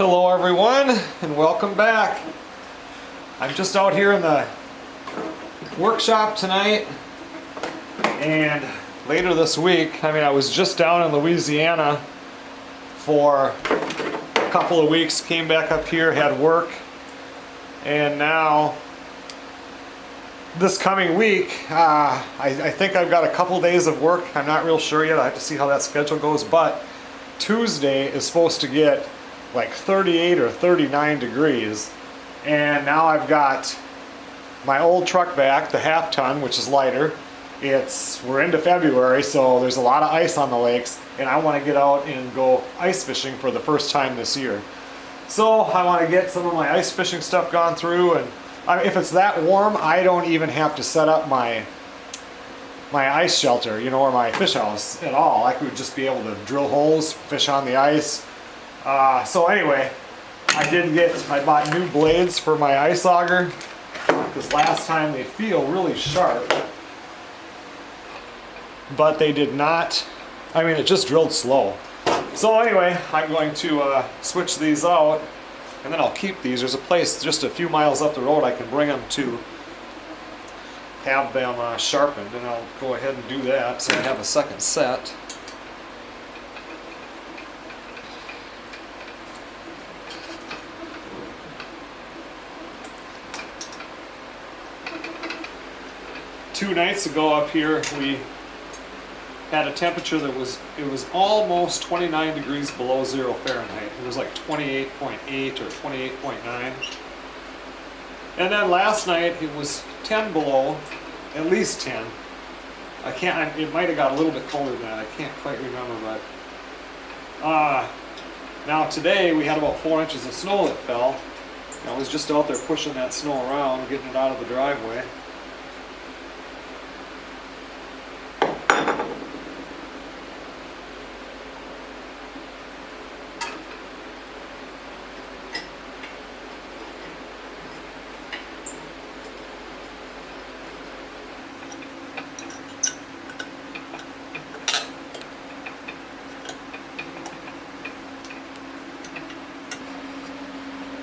Hello everyone and welcome back. I'm just out here in the workshop tonight, and later this week, I was just down in Louisiana for a couple of weeks, came back up here, had work, and now this coming week, I think I've got a couple days of work. I'm not real sure yet. I have to see how that schedule goes, but Tuesday is supposed to get like 38 or 39 degrees, and now I've got my old truck back, the half ton, which is lighter. We're into February, so there's a lot of ice on the lakes, and I want to get out and go ice fishing for the first time this year. So I want to get some of my ice fishing stuff gone through, and if it's that warm, I don't even have to set up my ice shelter, or my fish house at all. I could just be able to drill holes, fish on the ice. So anyway, I bought new blades for my ice auger, because last time they feel really sharp, but they did not, it just drilled slow. So anyway, I'm going to switch these out, and then I'll keep these. There's a place just a few miles up the road I can bring them to have them sharpened, and I'll go ahead and do that so I have a second set. Two nights ago up here, we had a temperature that was almost 29 degrees below 0 Fahrenheit. It was like 28.8 or 28.9. And then last night it was 10 below, at least 10. It might have got a little bit colder than that. I can't quite remember, but now today we had about 4 inches of snow that fell. I was just out there pushing that snow around, getting it out of the driveway.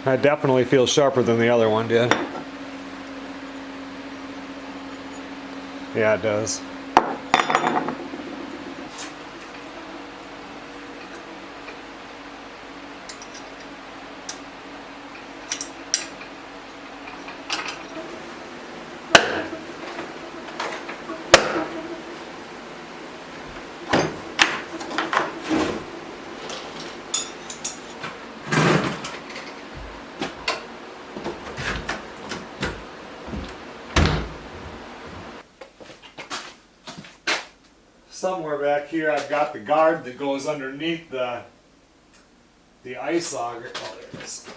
That definitely feels sharper than the other one did. Yeah, it does. Somewhere back here I've got the guard that goes underneath the ice auger. Oh, there it is.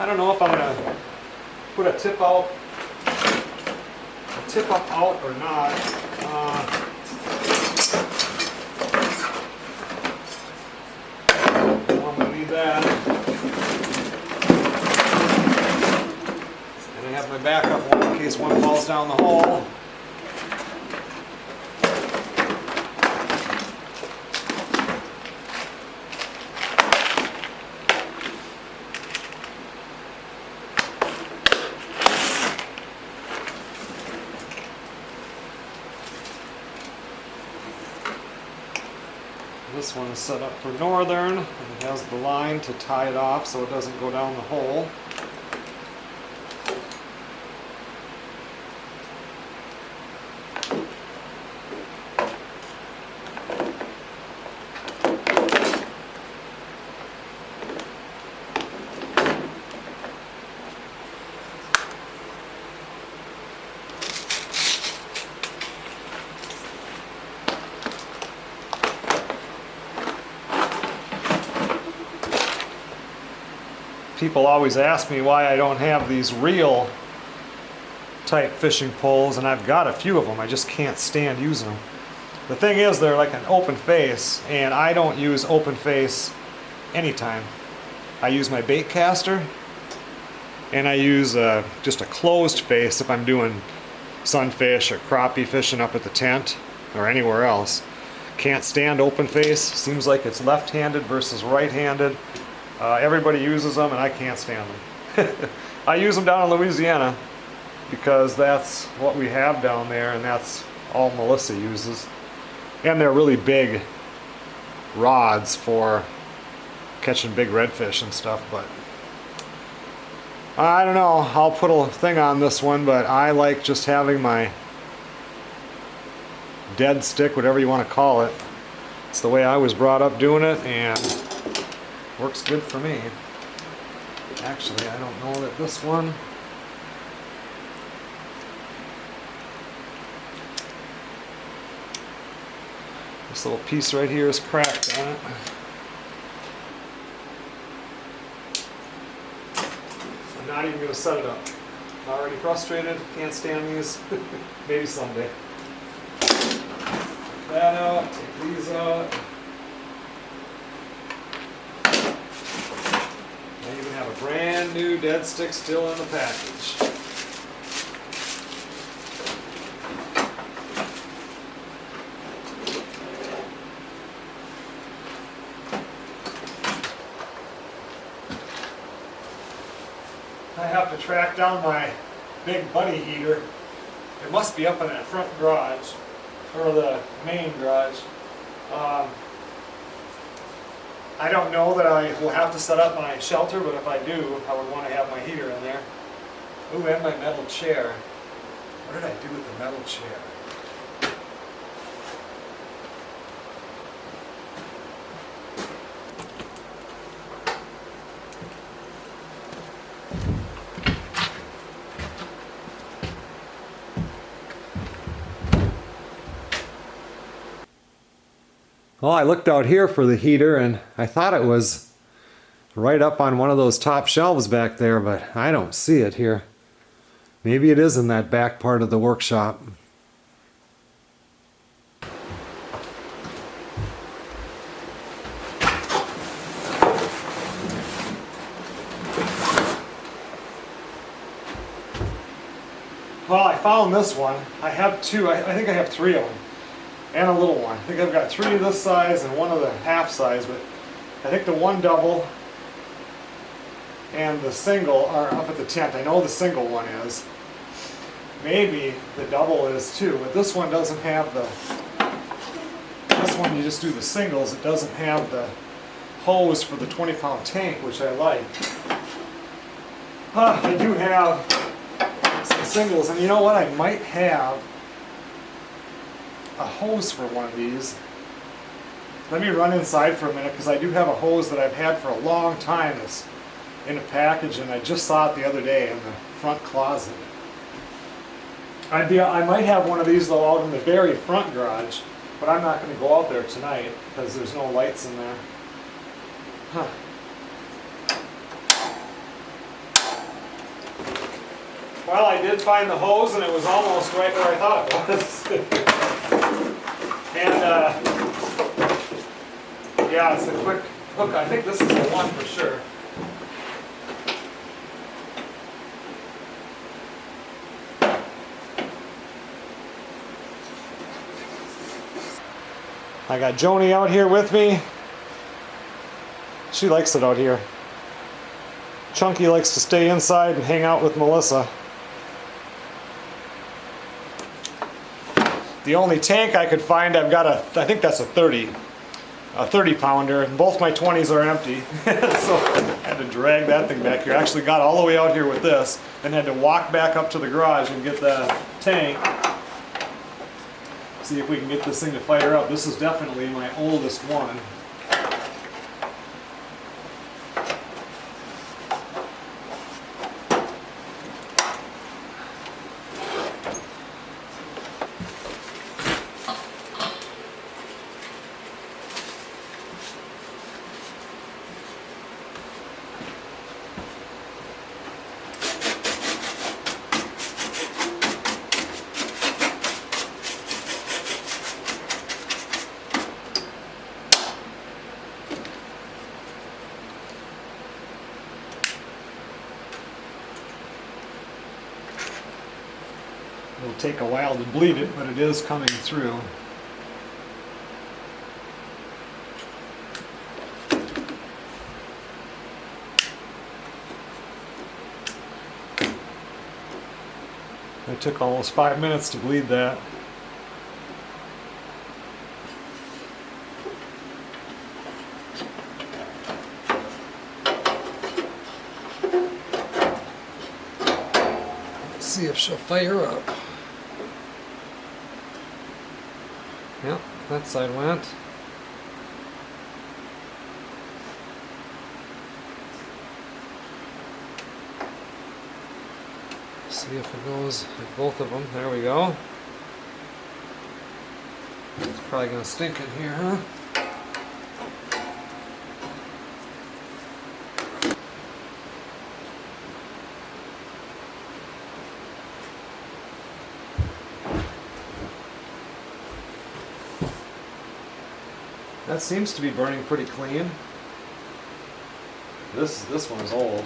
I don't know if I'm gonna put a tip up out or not. I'm gonna need that. And I have my backup one in case one falls down the hole. This one is set up for northern, and it has the line to tie it off so it doesn't go down the hole. people always ask me why I don't have these reel type fishing poles, and I've got a few of them. I just can't stand using them. The thing is, they're like an open face, and I don't use open face anytime. I use my bait caster, and I use just a closed face if I'm doing sunfish or crappie fishing up at the tent or anywhere else. Can't stand open face. Seems like it's left-handed versus right-handed. Everybody uses them, and I can't stand them. I use them down in Louisiana because that's what we have down there, and that's all Melissa uses. And they're really big rods for catching big redfish and stuff, but I don't know. I'll put a thing on this one, but I like just having my dead stick, whatever you want to call it. It's the way I was brought up doing it, and works good for me. Actually, I don't know that this one... This little piece right here is cracked on it. I'm not even going to set it up. I'm already frustrated, can't stand these. Maybe someday. Take that out, take these out. I even have a brand new dead stick still in the package. I have to track down my big buddy heater. It must be up in that front garage, or the main garage. I don't know that I will have to set up my shelter, but if I do, I would want to have my heater in there. Ooh, and my metal chair. What did I do with the metal chair? Well, I looked out here for the heater, and I thought it was right up on one of those top shelves back there, but I don't see it here. Maybe it is in that back part of the workshop. Well, I found this one. I have two. I think I have three of them. And a little one. I think I've got three of this size and one of the half size, but I think the one double and the single are up at the tent. I know the single one is. Maybe the double is too, but this one doesn't have the... This one you just do the singles. It doesn't have the hose for the 20-pound tank, which I like. I do have some singles, and you know what? I might have a hose for one of these. Let me run inside for a minute, because I do have a hose that I've had for a long time that's in a package, and I just saw it the other day in the front closet. I might have one of these though out in the very front garage, but I'm not going to go out there tonight because there's no lights in there. Huh. Well, I did find the hose, and it was almost right where I thought it was. And yeah, it's the quick hook. I think this is the one for sure. I got Joni out here with me. She likes it out here. Chunky likes to stay inside and hang out with Melissa. The only tank I could find, I've got I think that's a 30 pounder. Both my 20s are empty. So I had to drag that thing back here. I actually got all the way out here with this and had to walk back up to the garage and get the tank. See if we can get this thing to fire up. This is definitely my oldest one. It'll take a while to bleed it, but it is coming through. It took almost 5 minutes to bleed that. Let's see if she'll fire up. Yep, that side went. See if it goes with both of them. There we go. It's probably going to stink in here, huh? That seems to be burning pretty clean. This one is old.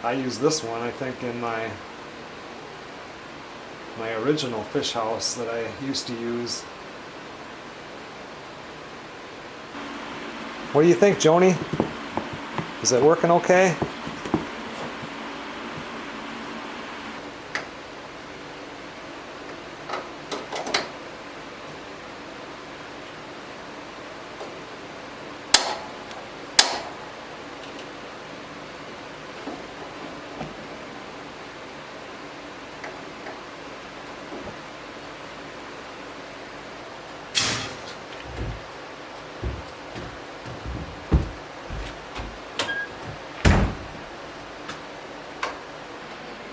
I use this one, I think, in my original fish house that I used to use. What do you think, Joni? Is it working okay?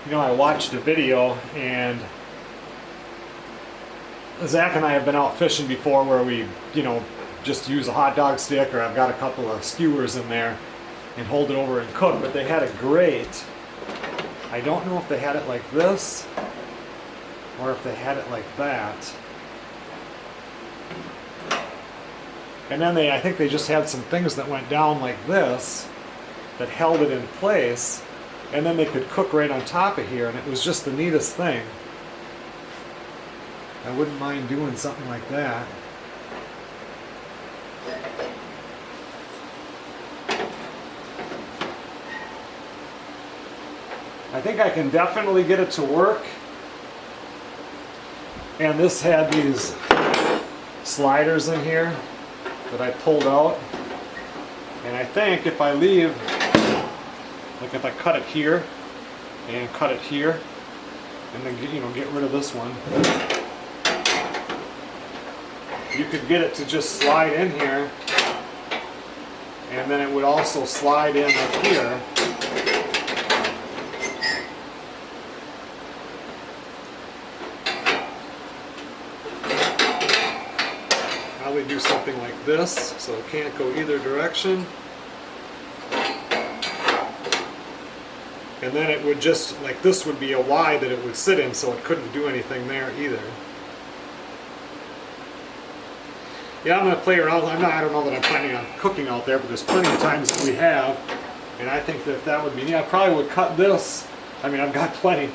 You know, I watched a video, and Zach and I have been out fishing before where we, you know, just use a hot dog stick, or I've got a couple of skewers in there and hold it over and cook, but they had a grate. I don't know if they had it like this or if they had it like that. And then I think they just had some things that went down like this that held it in place. And then they could cook right on top of here, and it was just the neatest thing. I wouldn't mind doing something like that. I think I can definitely get it to work. And this had these sliders in here that I pulled out. And I think if I leave, like if I cut it here and cut it here, and then get rid of this one, you could get it to just slide in here, and then it would also slide in up here. Probably do something like this so it can't go either direction. And then it would just, like this would be a Y that it would sit in, so it couldn't do anything there either. Yeah, I'm going to play around. I don't know that I'm planning on cooking out there, but there's plenty of times that we have. And I think that would be, yeah, I probably would cut this. I mean, I've got plenty.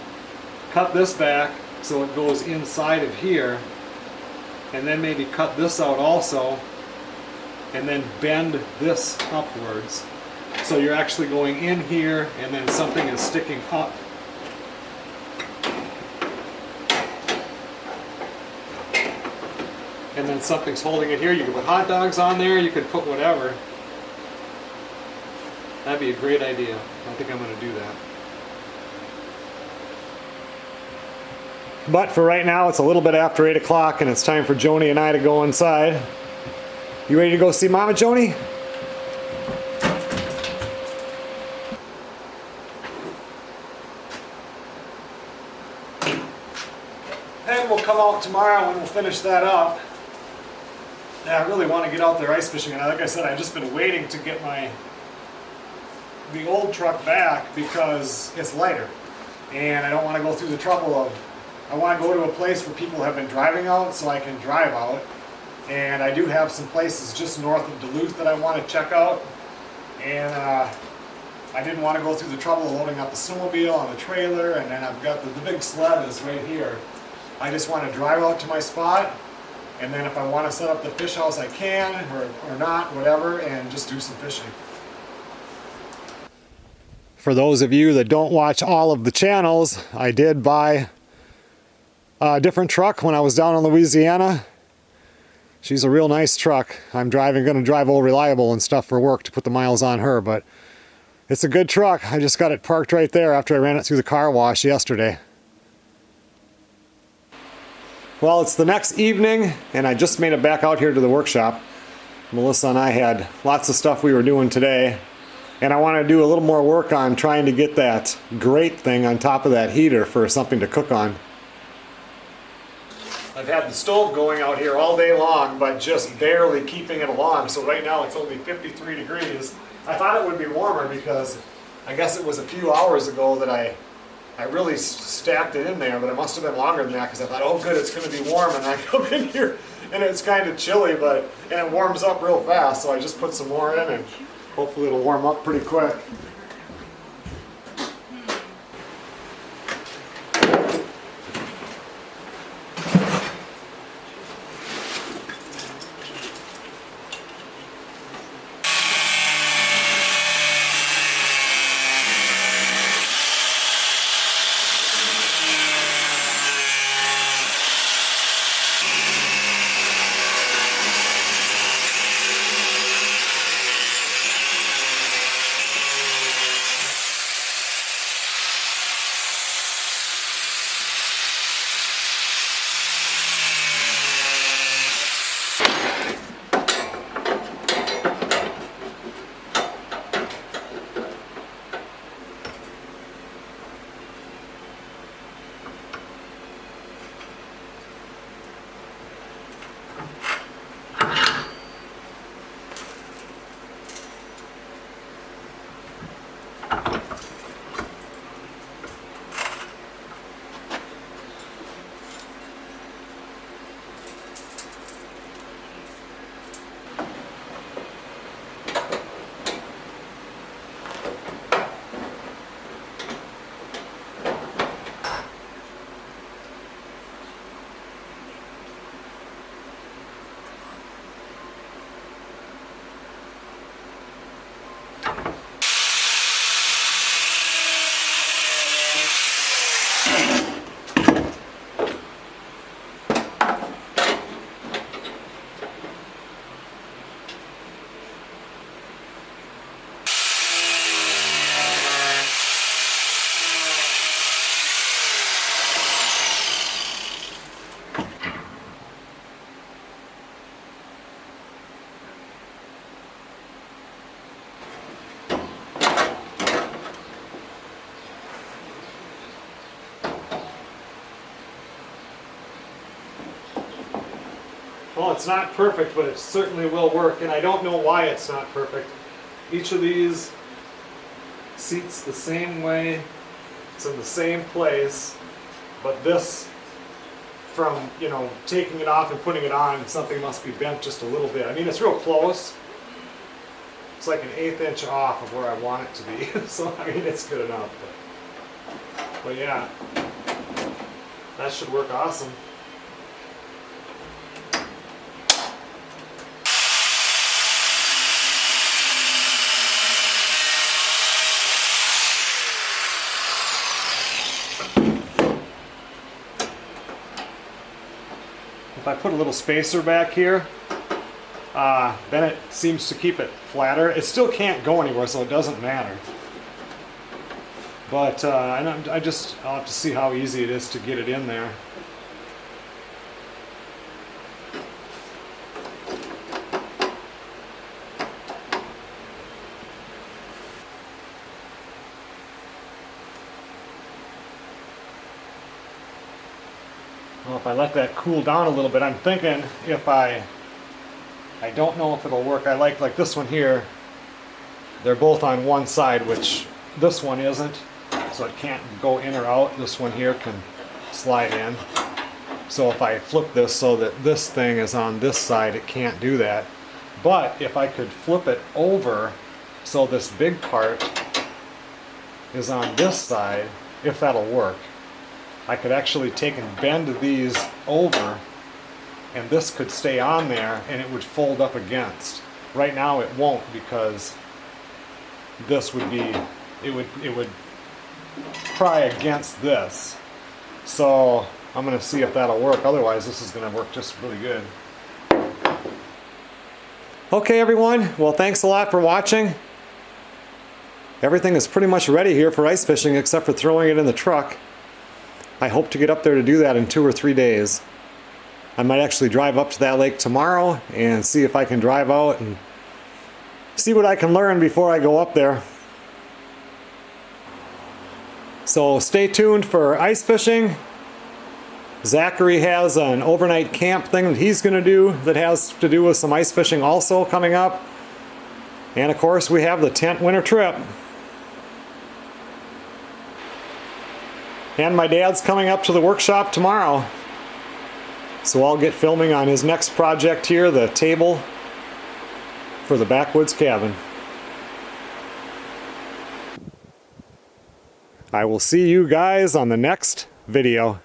Cut this back so it goes inside of here. And then maybe cut this out also. And then bend this upwards. So you're actually going in here, and then something is sticking up. And then something's holding it here. You could put hot dogs on there, you could put whatever. That'd be a great idea. I think I'm going to do that. But for right now, it's a little bit after 8 o'clock, and it's time for Joni and I to go inside. You ready to go see Mama, Joni? And we'll come out tomorrow and we'll finish that up. Yeah, I really want to get out there ice fishing, and like I said, I've just been waiting to get the old truck back because it's lighter, and I don't want to go through the trouble of, I want to go to a place where people have been driving out so I can drive out, and I do have some places just north of Duluth that I want to check out, and I didn't want to go through the trouble of loading up the snowmobile on the trailer, and then I've got the big sled is right here. I just want to drive out to my spot, and then if I want to set up the fish house I can, or not, whatever, and just do some fishing. For those of you that don't watch all of the channels, I did buy a different truck when I was down in Louisiana. She's a real nice truck. I'm going to drive Old Reliable and stuff for work to put the miles on her, but it's a good truck. I just got it parked right there after I ran it through the car wash yesterday. Well, it's the next evening, and I just made it back out here to the workshop. Melissa and I had lots of stuff we were doing today, and I want to do a little more work on trying to get that grate thing on top of that heater for something to cook on. I've had the stove going out here all day long, but just barely keeping it along. So right now it's only 53 degrees. I thought it would be warmer because I guess it was a few hours ago that I really stacked it in there, but it must have been longer than that because I thought, oh good, it's going to be warm, and I come in here and it's kind of chilly, and it warms up real fast, so I just put some more in and hopefully it'll warm up pretty quick. Well, it's not perfect, but it certainly will work, and I don't know why it's not perfect. Each of these seats the same way, it's in the same place, but this, from, you know, taking it off and putting it on, something must be bent just a little bit. I mean, it's real close. It's like an 1/8 inch off of where I want it to be, so I mean, it's good enough. But yeah, that should work awesome. If I put a little spacer back here, then it seems to keep it flatter. It still can't go anywhere, so it doesn't matter. But I'll have to see how easy it is to get it in there. Well, if I let that cool down a little bit, I'm thinking if I don't know if it'll work. I like this one here. They're both on one side, which this one isn't, so it can't go in or out. This one here can slide in. So if I flip this so that this thing is on this side, it can't do that. But if I could flip it over so this big part is on this side, if that'll work. I could actually take and bend these over, and this could stay on there and it would fold up against. Right now it won't, because this would be, it would pry against this. So I'm gonna see if that'll work. Otherwise this is gonna work just really good. Okay everyone, well thanks a lot for watching. Everything is pretty much ready here for ice fishing except for throwing it in the truck. I hope to get up there to do that in 2 or 3 days. I might actually drive up to that lake tomorrow and see if I can drive out and see what I can learn before I go up there. So stay tuned for ice fishing. Zachary has an overnight camp thing that he's going to do that has to do with some ice fishing also coming up. And of course we have the tent winter trip. And my dad's coming up to the workshop tomorrow. So I'll get filming on his next project here, the table for the backwoods cabin. I will see you guys on the next video.